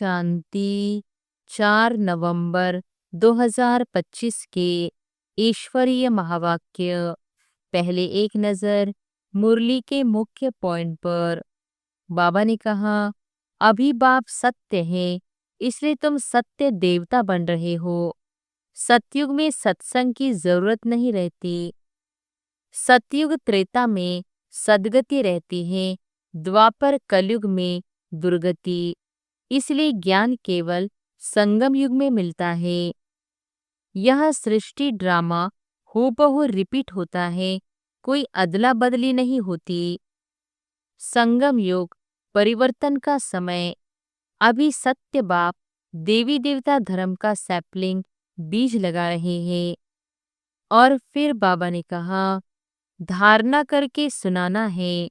शांति। 4 नवंबर 2025 के ईश्वरीय महावाक्य। पहले एक नजर मुरली के मुख्य पॉइंट पर। बाबा ने कहा, अभी बाप सत्य है, इसलिए तुम सत्य देवता बन रहे हो। सतयुग में सत्संग की जरूरत नहीं रहती। सतयुग त्रेता में सदगति रहती है, द्वापर कलयुग में दुर्गति। इसलिए ज्ञान केवल संगम युग में मिलता है। यह सृष्टि ड्रामा हूबहू रिपीट होता है, कोई अदला बदली नहीं होती। संगम युग परिवर्तन का समय। अभी सत्य बाप देवी देवता धर्म का सैपलिंग बीज लगा रहे हैं। और फिर बाबा ने कहा, धारणा करके सुनाना है,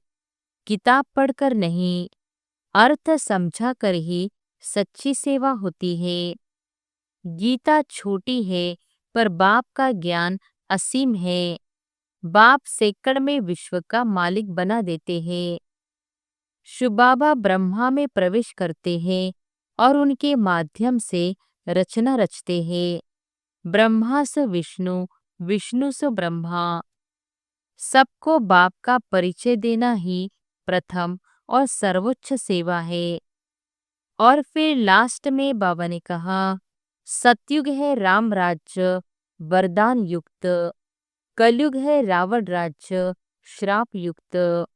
किताब पढ़कर नहीं। अर्थ समझा कर ही सच्ची सेवा होती है। गीता छोटी है पर बाप का ज्ञान असीम है। बाप सेकड़ में विश्व का मालिक बना देते हैं। शुबाबा ब्रह्मा में प्रवेश करते हैं और उनके माध्यम से रचना रचते हैं। ब्रह्मा से विष्णु, विष्णु से ब्रह्मा। सबको बाप का परिचय देना ही प्रथम और सर्वोच्च सेवा है। और फिर लास्ट में बाबा ने कहा, सतयुग है राम राज्य वरदान युक्त, कलयुग है रावण राज्य श्राप युक्त।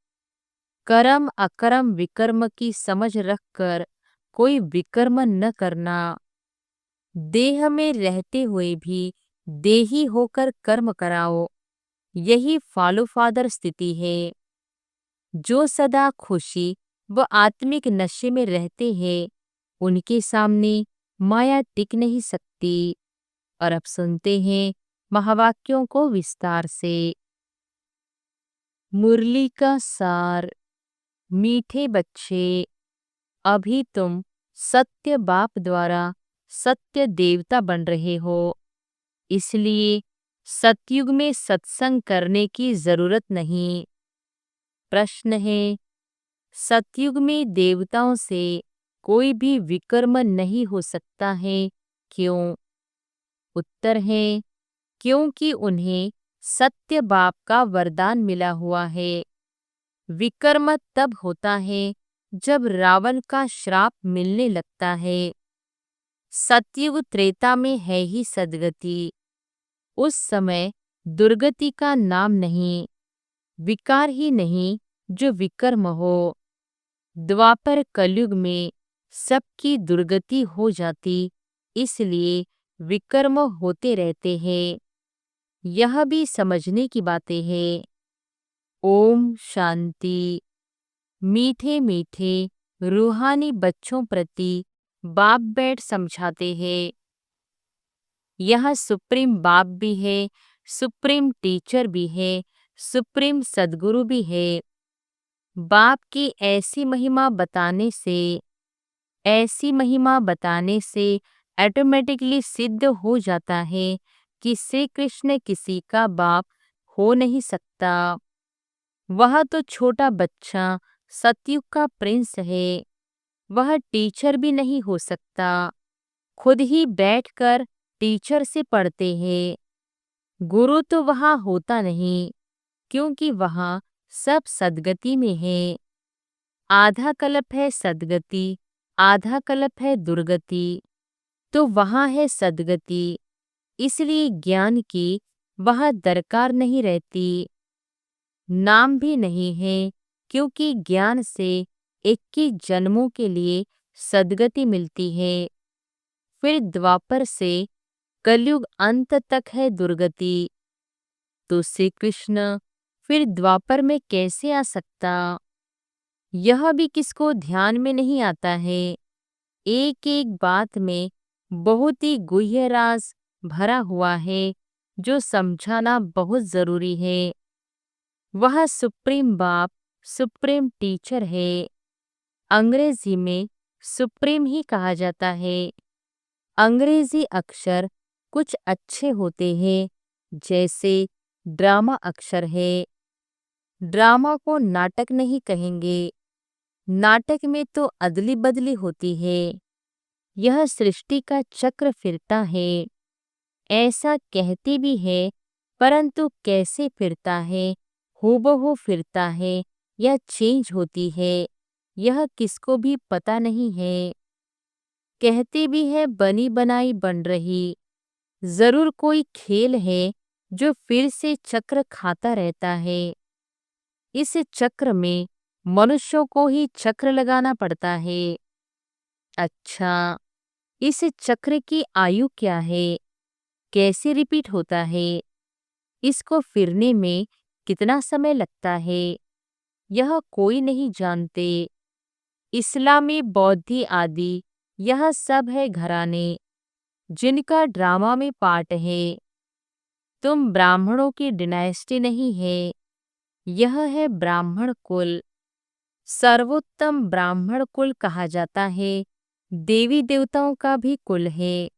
कर्म अकर्म विकर्म की समझ रखकर कोई विकर्म न करना। देह में रहते हुए भी देही होकर कर्म कराओ, यही फॉलो फादर स्थिति है। जो सदा खुशी व आत्मिक नशे में रहते हैं, उनके सामने माया टिक नहीं सकती। और अब सुनते हैं महावाक्यों को विस्तार से। मुरली का सार। मीठे बच्चे, अभी तुम सत्य बाप द्वारा सत्य देवता बन रहे हो, इसलिए सतयुग में सत्संग करने की जरूरत नहीं। प्रश्न है, सतयुग में देवताओं से कोई भी विकर्म नहीं हो सकता है, क्यों? उत्तर है, क्योंकि उन्हें सत्य बाप का वरदान मिला हुआ है। विकर्म तब होता है जब रावण का श्राप मिलने लगता है। सतयुग त्रेता में है ही सदगति। उस समय दुर्गति का नाम नहीं, विकार ही नहीं जो विकर्म हो। द्वापर कलयुग में सबकी दुर्गति हो जाती, इसलिए विकर्म होते रहते हैं। यह भी समझने की बातें हैं। ओम शांति। मीठे मीठे रूहानी बच्चों प्रति बाप बैठ समझाते हैं। यह सुप्रीम बाप भी है, सुप्रीम टीचर भी है, सुप्रीम सद्गुरु भी है। बाप की ऐसी महिमा बताने से ऑटोमेटिकली सिद्ध हो जाता है कि श्री कृष्ण किसी का बाप हो नहीं सकता। वह तो छोटा बच्चा सतयुग का प्रिंस है, वह टीचर भी नहीं हो सकता। खुद ही बैठकर टीचर से पढ़ते हैं। गुरु तो वहाँ होता नहीं, क्योंकि वहाँ सब सदगति में है। आधा कल्प है सदगति, आधा कल्प है दुर्गति, तो वहाँ है सदगति। इसलिए ज्ञान की वहाँ दरकार नहीं रहती। नाम भी नहीं है, क्योंकि ज्ञान से 21 जन्मों के लिए सदगति मिलती है। फिर द्वापर से कलयुग अंत तक है दुर्गति। तो श्री कृष्ण फिर द्वापर में कैसे आ सकता? यह भी किसको ध्यान में नहीं आता है। एक एक बात में बहुत ही गुह्य राज भरा हुआ है, जो समझाना बहुत जरूरी है। वह सुप्रीम बाप, सुप्रीम टीचर है। अंग्रेजी में सुप्रीम ही कहा जाता है। अंग्रेजी अक्षर कुछ अच्छे होते हैं, जैसे ड्रामा अक्षर है। ड्रामा को नाटक नहीं कहेंगे, नाटक में तो अदली बदली होती है। यह सृष्टि का चक्र फिरता है। ऐसा कहते भी है, परंतु कैसे फिरता है, हूबहू फिरता है या चेंज होती है, यह किसको भी पता नहीं है। कहते भी है बनी बनाई बन रही, जरूर कोई खेल है जो फिर से चक्र खाता रहता है। इस चक्र में मनुष्यों को ही चक्र लगाना पड़ता है। अच्छा, इस चक्र की आयु क्या है, कैसे रिपीट होता है, इसको फिरने में कितना समय लगता है, यह कोई नहीं जानते। इस्लामी, बौद्धी आदि यह सब है घराने जिनका ड्रामा में पार्ट है। तुम ब्राह्मणों की डिनाइस्टी नहीं है, यह है ब्राह्मण कुल। सर्वोत्तम ब्राह्मण कुल कहा जाता है, देवी देवताओं का भी कुल है।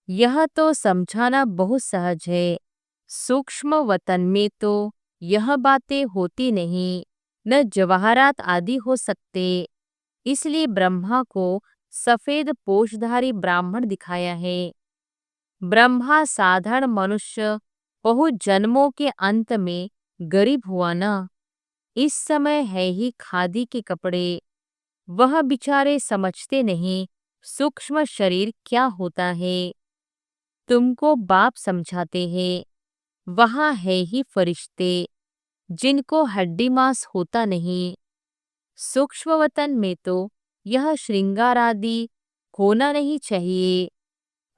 यह तो समझाना बहुत सहज है। सूक्ष्म वतन में तो यह बातें होती नहीं, न जवाहरात आदि हो सकते। इसलिए ब्रह्मा को सफेद पोषधारी ब्राह्मण दिखाया है। ब्रह्मा साधारण मनुष्य बहुत जन्मों के अंत में गरीब हुआ ना। इस समय है ही खादी के कपड़े। वह बेचारे समझते नहीं सूक्ष्म शरीर क्या होता है। तुमको बाप समझाते हैं, वहाँ है ही फरिश्ते जिनको हड्डी मांस होता नहीं। सूक्ष्म वतन में तो यह श्रृंगार आदि होना नहीं चाहिए,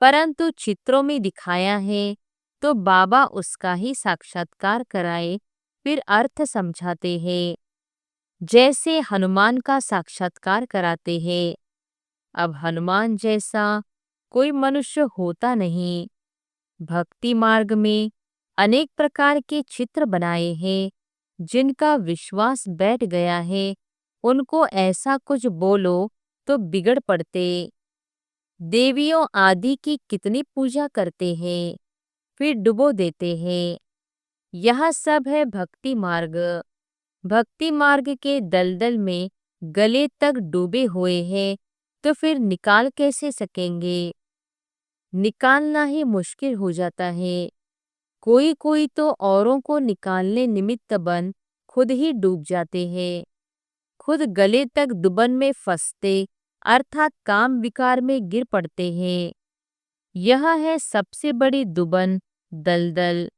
परंतु चित्रों में दिखाया है तो बाबा उसका ही साक्षात्कार कराए फिर अर्थ समझाते हैं। जैसे हनुमान का साक्षात्कार कराते हैं। अब हनुमान जैसा कोई मनुष्य होता नहीं। भक्ति मार्ग में अनेक प्रकार के चित्र बनाए हैं। जिनका विश्वास बैठ गया है, उनको ऐसा कुछ बोलो तो बिगड़ पड़ते। देवियों आदि की कितनी पूजा करते हैं, फिर डुबो देते हैं। यह सब है भक्ति मार्ग। भक्ति मार्ग के दलदल में गले तक डूबे हुए हैं, तो फिर निकाल कैसे सकेंगे। निकालना ही मुश्किल हो जाता है। कोई कोई तो औरों को निकालने निमित्त बन खुद ही डूब जाते हैं। खुद गले तक दुबन में फंसते, अर्थात काम विकार में गिर पड़ते हैं। यह है सबसे बड़ी दुबन, दलदल।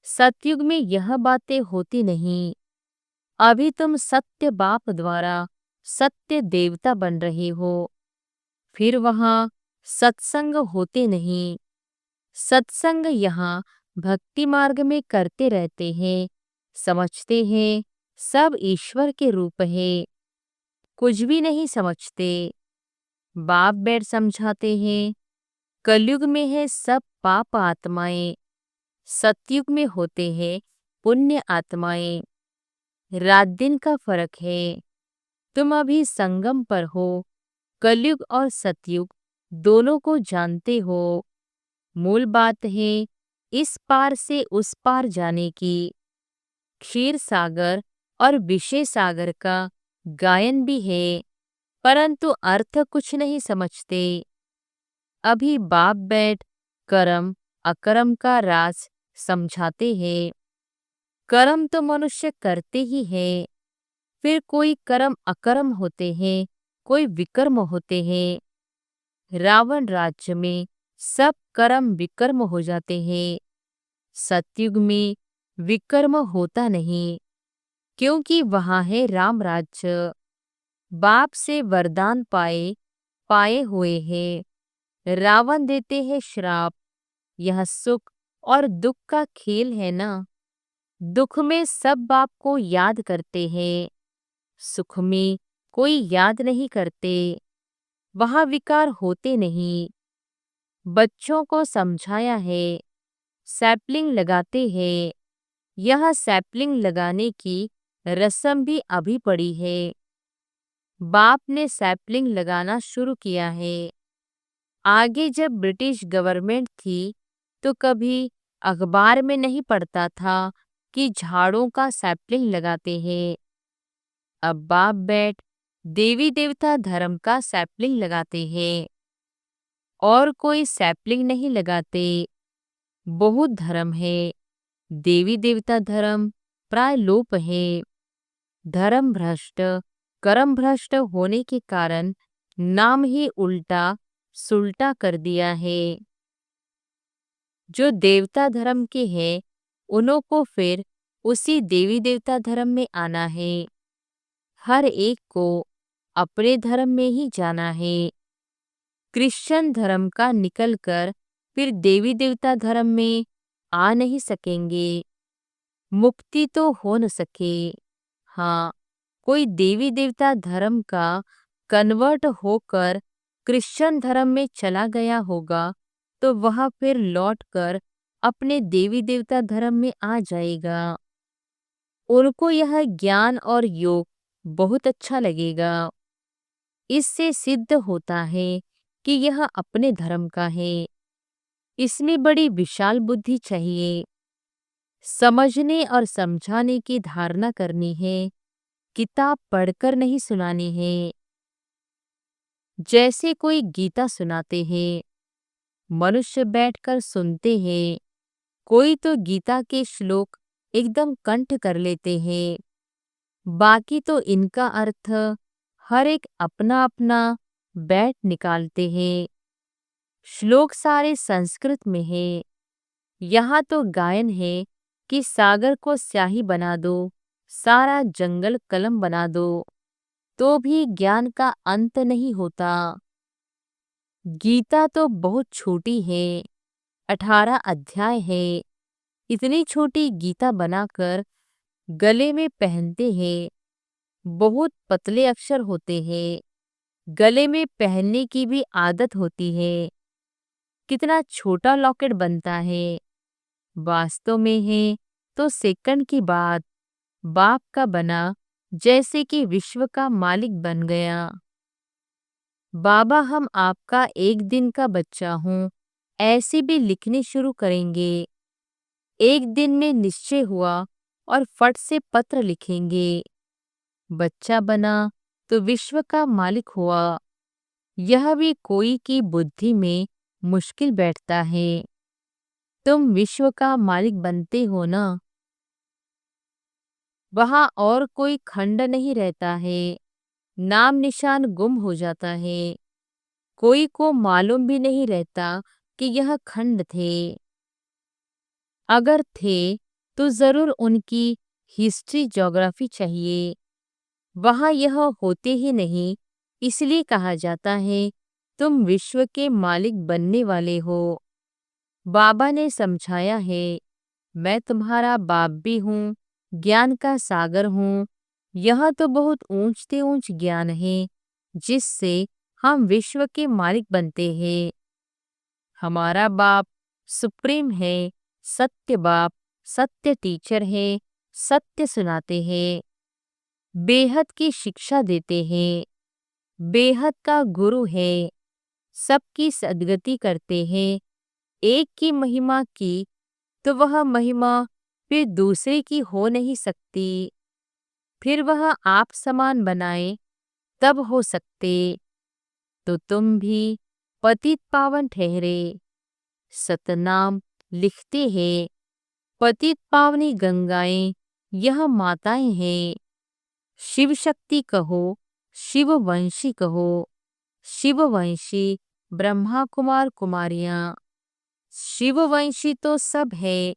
सतयुग में यह बातें होती नहीं। अभी तुम सत्य बाप द्वारा सत्य देवता बन रहे हो। फिर वहाँ सत्संग होते नहीं। सत्संग यहाँ भक्ति मार्ग में करते रहते हैं। समझते हैं सब ईश्वर के रूप है, कुछ भी नहीं समझते। बाप बैठ समझाते हैं, कलयुग में है सब पाप आत्माएं, सतयुग में होते हैं पुण्य आत्माएं। रात दिन का फर्क है। तुम अभी संगम पर हो। कलयुग और सतयुग दोनों को जानते हो। मूल बात है इस पार से उस पार जाने की। क्षीर सागर और विषय सागर का गायन भी है, परंतु अर्थ कुछ नहीं समझते। अभी बाप बैठ कर्म अकर्म का राज समझाते हैं। कर्म तो मनुष्य करते ही है, फिर कोई कर्म अकर्म होते हैं, कोई विकर्म होते हैं। रावण राज्य में सब कर्म विकर्म हो जाते हैं। सतयुग में विकर्म होता नहीं, क्योंकि वहाँ है राम राज्य। बाप से वरदान पाए पाए हुए हैं। रावण देते हैं श्राप। यह सुख और दुख का खेल है ना। दुख में सब बाप को याद करते हैं, सुख में कोई याद नहीं करते। वहाँ विकार होते नहीं। बच्चों को समझाया है, सैपलिंग लगाते हैं। यह सैपलिंग लगाने की रस्म भी अभी पड़ी है। बाप ने सैपलिंग लगाना शुरू किया है। आगे जब ब्रिटिश गवर्नमेंट थी तो कभी अखबार में नहीं पढ़ता था कि झाड़ों का सैपलिंग लगाते हैं। अब बाप बैठ देवी देवता धर्म का सैपलिंग लगाते हैं। और कोई सैपलिंग नहीं लगाते। बहुत धर्म है, देवी देवता धर्म प्राय लोप है। धर्म भ्रष्ट, कर्म भ्रष्ट होने के कारण नाम ही उल्टा सुल्टा कर दिया है। जो देवता धर्म के हैं, उन्हों को फिर उसी देवी देवता धर्म में आना है। हर एक को अपने धर्म में ही जाना है। क्रिश्चियन धर्म का निकलकर फिर देवी देवता धर्म में आ नहीं सकेंगे। मुक्ति तो हो न सके। हाँ, कोई देवी देवता धर्म का कन्वर्ट होकर क्रिश्चियन धर्म में चला गया होगा तो वह फिर लौटकर अपने देवी देवता धर्म में आ जाएगा। उनको यह ज्ञान और योग बहुत अच्छा लगेगा। इससे सिद्ध होता है कि यह अपने धर्म का है। इसमें बड़ी विशाल बुद्धि चाहिए। समझने और समझाने की धारणा करनी है, किताब पढ़कर नहीं सुनानी है। जैसे कोई गीता सुनाते हैं, मनुष्य बैठकर सुनते हैं। कोई तो गीता के श्लोक एकदम कंठ कर लेते हैं, बाकी तो इनका अर्थ हर एक अपना अपना बैठ निकालते हैं। श्लोक सारे संस्कृत में है। यहाँ तो गायन है कि सागर को स्याही बना दो, सारा जंगल कलम बना दो, तो भी ज्ञान का अंत नहीं होता। गीता तो बहुत छोटी है, 18 अध्याय है। इतनी छोटी गीता बनाकर गले में पहनते हैं। बहुत पतले अक्षर होते हैं, गले में पहनने की भी आदत होती है। कितना छोटा लॉकेट बनता है। वास्तव में है तो सेकंड की बात, बाप का बना जैसे कि विश्व का मालिक बन गया। बाबा हम आपका एक दिन का बच्चा हूँ ऐसे भी लिखने शुरू करेंगे। एक दिन में निश्चय हुआ और फट से पत्र लिखेंगे। बच्चा बना तो विश्व का मालिक हुआ। यह भी कोई की बुद्धि में मुश्किल बैठता है। तुम विश्व का मालिक बनते हो ना। वहां और कोई खंड नहीं रहता है, नाम निशान गुम हो जाता है। कोई को मालूम भी नहीं रहता कि यह खंड थे। अगर थे तो जरूर उनकी हिस्ट्री ज्योग्राफी चाहिए। वहां यह होते ही नहीं, इसलिए कहा जाता है तुम विश्व के मालिक बनने वाले हो। बाबा ने समझाया है, मैं तुम्हारा बाप भी हूँ, ज्ञान का सागर हूँ। यह तो बहुत ऊंच से ऊंच ज्ञान है जिससे हम विश्व के मालिक बनते हैं। हमारा बाप सुप्रीम है, सत्य बाप, सत्य टीचर है, सत्य सुनाते हैं, बेहद की शिक्षा देते हैं, बेहद का गुरु है, सबकी सद्गति करते हैं। एक की महिमा की तो वह महिमा फिर दूसरे की हो नहीं सकती। फिर वह आप समान बनाए तब हो सकते। तो तुम भी पतित पावन ठहरे। सतनाम लिखते हैं, पतित पावनी गंगाएं यह माताएं हैं। शिव शक्ति कहो, शिववंशी कहो, शिववंशी ब्रह्मा कुमार कुमारियां। शिववंशी तो सब है,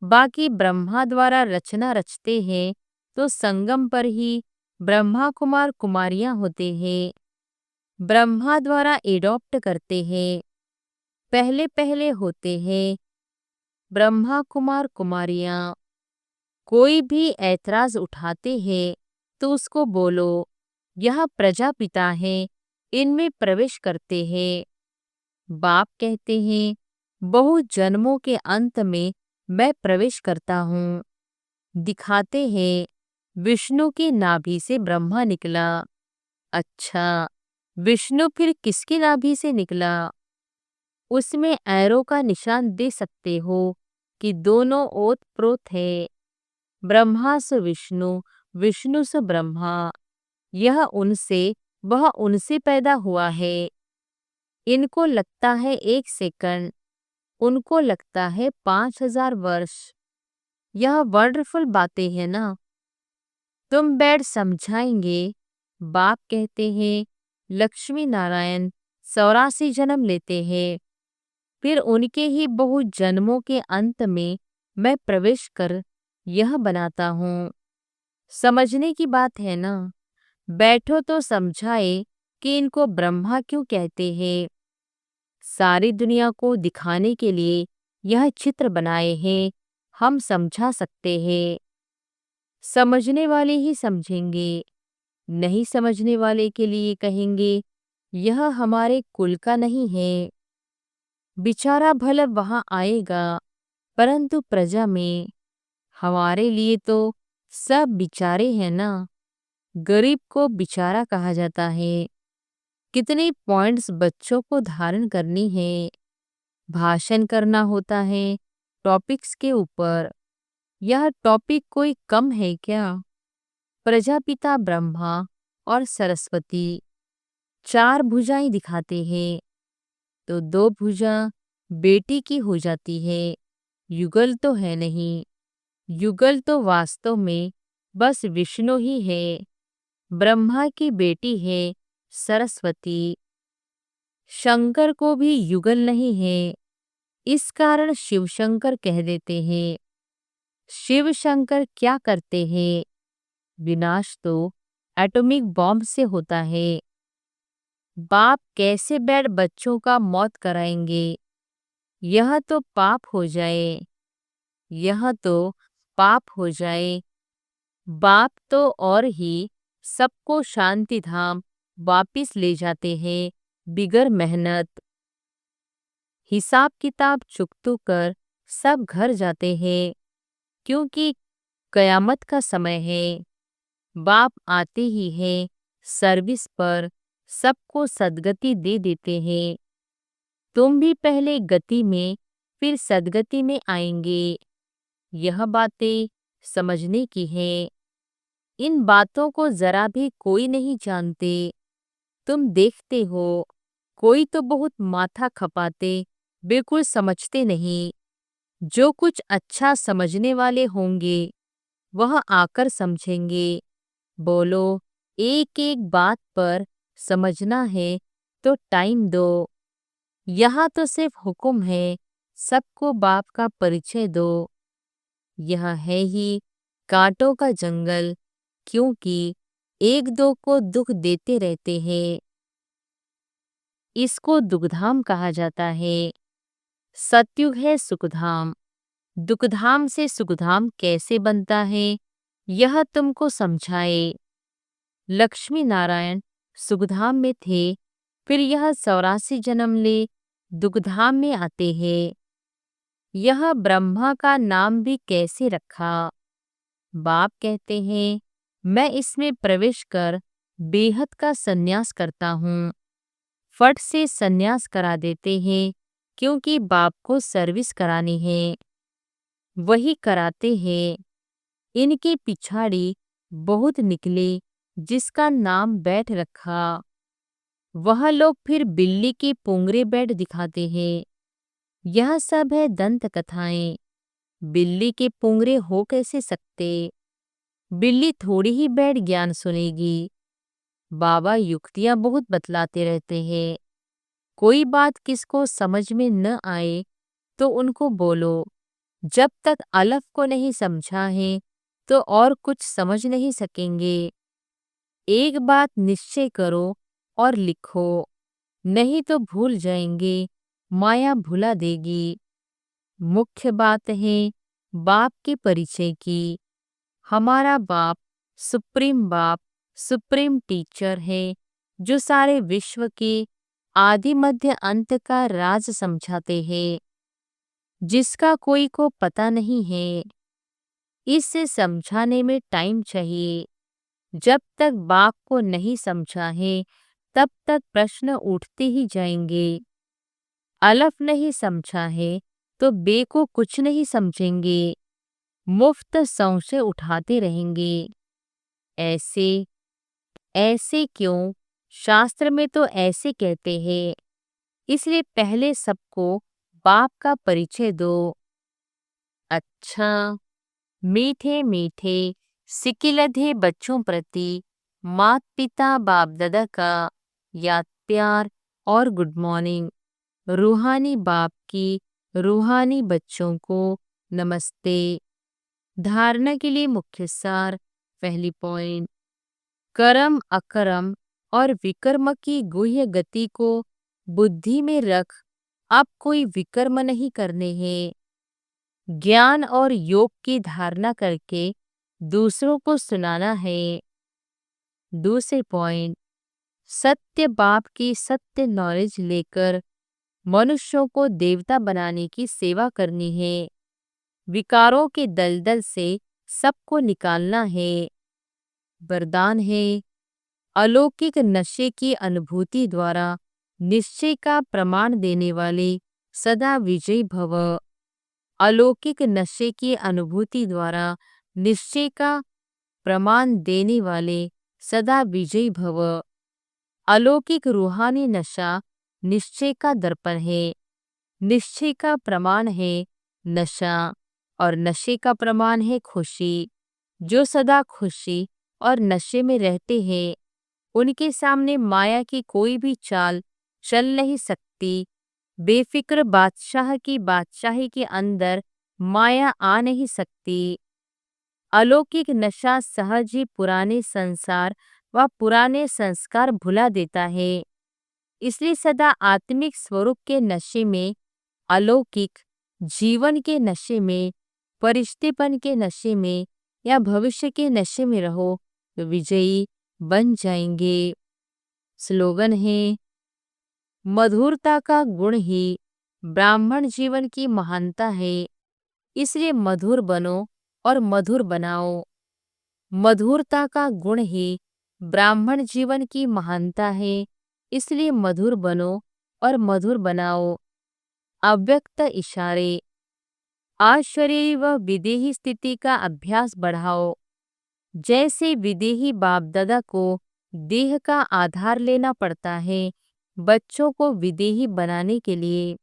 बाकी ब्रह्मा द्वारा रचना रचते हैं तो संगम पर ही ब्रह्मा कुमार कुमारियां होते हैं। ब्रह्मा द्वारा एडॉप्ट करते हैं, पहले पहले होते हैं ब्रह्मा कुमार कुमारियां। कोई भी ऐतराज उठाते हैं तो उसको बोलो यह प्रजापिता है, इनमें प्रवेश करते हैं। बाप कहते हैं बहुत जन्मों के अंत में मैं प्रवेश करता हूँ। दिखाते हैं विष्णु की नाभि से ब्रह्मा निकला। अच्छा, विष्णु फिर किसकी नाभि से निकला? उसमें एरो का निशान दे सकते हो कि दोनों ओत प्रोत है। ब्रह्मा से विष्णु, विष्णु से ब्रह्मा। यह उनसे, वह उनसे पैदा हुआ है। इनको लगता है 1 सेकंड, उनको लगता है 5000 वर्ष। यह वंडरफुल बातें हैं ना। तुम बैठ समझाएंगे। बाप कहते हैं लक्ष्मी नारायण 84 जन्म लेते हैं, फिर उनके ही बहुत जन्मों के अंत में मैं प्रवेश कर यह बनाता हूँ। समझने की बात है ना। बैठो तो समझाए कि इनको ब्रह्मा क्यों कहते हैं। सारी दुनिया को दिखाने के लिए यह चित्र बनाए हैं, हम समझा सकते हैं। समझने वाले ही समझेंगे, नहीं समझने वाले के लिए कहेंगे यह हमारे कुल का नहीं है। बेचारा भला वहां आएगा, परंतु प्रजा में हमारे लिए तो सब बेचारे हैं ना। गरीब को बेचारा कहा जाता है। कितने पॉइंट्स बच्चों को धारण करनी है, भाषण करना होता है टॉपिक्स के ऊपर। यह टॉपिक कोई कम है क्या? प्रजापिता ब्रह्मा और सरस्वती 4 भुजाएं दिखाते हैं, तो 2 भुजा बेटी की हो जाती है। युगल तो है नहीं। युगल तो वास्तव में बस विष्णु ही है। ब्रह्मा की बेटी है सरस्वती। शंकर को भी युगल नहीं है, इस कारण शिव शंकर कह देते हैं। शिव शंकर क्या करते हैं? विनाश तो एटॉमिक बॉम्ब से होता है। बाप कैसे बैठ बच्चों का मौत कराएंगे? यह तो पाप हो जाए, यह तो पाप हो जाए। बाप तो और ही सबको शांति धाम वापिस ले जाते हैं बिगर मेहनत। हिसाब किताब चुकतू कर सब घर जाते हैं, क्योंकि कयामत का समय है। बाप आते ही हैं सर्विस पर, सबको सद्गति दे देते हैं। तुम भी पहले गति में फिर सद्गति में आएंगे। यह बातें समझने की है। इन बातों को जरा भी कोई नहीं जानते। तुम देखते हो, कोई तो बहुत माथा खपाते बिल्कुल समझते नहीं। जो कुछ अच्छा समझने वाले होंगे वह आकर समझेंगे। बोलो, एक एक बात पर समझना है तो टाइम दो। यहाँ तो सिर्फ हुक्म है, सबको बाप का परिचय दो। यह है ही कांटों का जंगल, क्योंकि एक दो को दुख देते रहते हैं। इसको दुखधाम कहा जाता है। सतयुग है सुखधाम। दुखधाम से सुखधाम कैसे बनता है, यह तुमको समझाए। लक्ष्मी नारायण सुखधाम में थे, फिर यह 84 जन्म ले दुखधाम में आते हैं। यह ब्रह्मा का नाम भी कैसे रखा? बाप कहते हैं मैं इसमें प्रवेश कर बेहद का सन्यास करता हूँ। फट से सन्यास करा देते हैं, क्योंकि बाप को सर्विस करानी है। वही कराते हैं। इनके पिछाड़ी बहुत निकले, जिसका नाम बैठ रखा। वह लोग फिर बिल्ली के पुंगरे बैठ दिखाते हैं। यह सब है दंत कथाएं। बिल्ली के पुंगरे हो कैसे सकते? बिल्ली थोड़ी ही बैठ ज्ञान सुनेगी। बाबा युक्तियां बहुत बतलाते रहते हैं। कोई बात किसको समझ में न आए तो उनको बोलो, जब तक अलफ को नहीं समझा है तो और कुछ समझ नहीं सकेंगे। एक बात निश्चय करो और लिखो, नहीं तो भूल जाएंगे, माया भुला देगी। मुख्य बात है बाप के परिचय की। हमारा बाप सुप्रीम टीचर है, जो सारे विश्व के आदि मध्य अंत का राज समझाते हैं, जिसका कोई को पता नहीं है। इससे समझाने में टाइम चाहिए। जब तक बाप को नहीं समझा है तब तक प्रश्न उठते ही जाएंगे। अलफ नहीं समझा है तो बे को कुछ नहीं समझेंगे। मुफ्त संशय उठाते रहेंगे। ऐसे ऐसे क्यों? शास्त्र में तो ऐसे कहते हैं। इसलिए पहले सबको बाप का परिचय दो। अच्छा, मीठे मीठे सिकिलधे बच्चों प्रति मात पिता बाप दादा का याद प्यार और गुड मॉर्निंग। रूहानी बाप की रूहानी बच्चों को नमस्ते। धारणा के लिए मुख्य सार। पहली पॉइंट, कर्म अकर्म और विकर्म की गुह्य गति को बुद्धि में रख अब कोई विकर्म नहीं करने हैं। ज्ञान और योग की धारणा करके दूसरों को सुनाना है। दूसरे पॉइंट, सत्य बाप की सत्य नॉलेज लेकर मनुष्यों को देवता बनाने की सेवा करनी है। विकारों के दलदल से सबको निकालना है। वरदान है, अलौकिक नशे की अनुभूति द्वारा निश्चय का प्रमाण देने वाले सदा विजयी भव। अलौकिक नशे की अनुभूति द्वारा निश्चय का प्रमाण देने वाले सदा विजयी भव। अलौकिक रूहानी नशा निश्चय का दर्पण है। निश्चय का प्रमाण है नशा और नशे का प्रमाण है खुशी। जो सदा खुशी और नशे में रहते हैं उनके सामने माया की कोई भी चाल चल नहीं सकती। बेफिक्र बादशाह की बादशाही के अंदर माया आ नहीं सकती। अलौकिक नशा सहज ही पुराने संसार व पुराने संस्कार भुला देता है। इसलिए सदा आत्मिक स्वरूप के नशे में, अलौकिक जीवन के नशे में, परिष्ठेपन के नशे में या भविष्य के नशे में रहो तो विजयी बन जाएंगे। स्लोगन है, मधुरता का गुण ही ब्राह्मण जीवन की महानता है। इसलिए मधुर बनो और मधुर बनाओ। मधुरता का गुण ही ब्राह्मण जीवन की महानता है। इसलिए मधुर बनो और मधुर बनाओ। अव्यक्त इशारे, अशरीरी व विदेही स्थिति का अभ्यास बढ़ाओ। जैसे विदेही बाप दादा को देह का आधार लेना पड़ता है बच्चों को विदेही बनाने के लिए,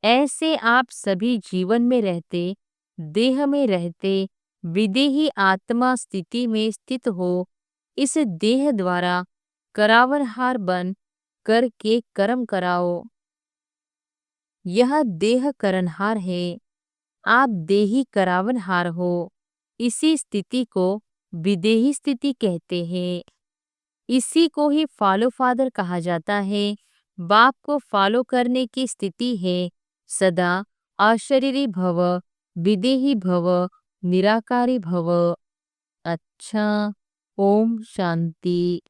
ऐसे आप सभी जीवन में रहते, देह में रहते, विदेही आत्मा स्थिति में स्थित हो इस देह द्वारा करावनहार बन करके कर्म कराओ। यह देह करनहार है, आप देही करावनहार हो। इसी स्थिति को विदेही स्थिति कहते हैं। इसी को ही फॉलो फादर कहा जाता है। बाप को फॉलो करने की स्थिति है सदा अशरीरी भव, विदेही भव, निराकारी भव। अच्छा, ओम शांति।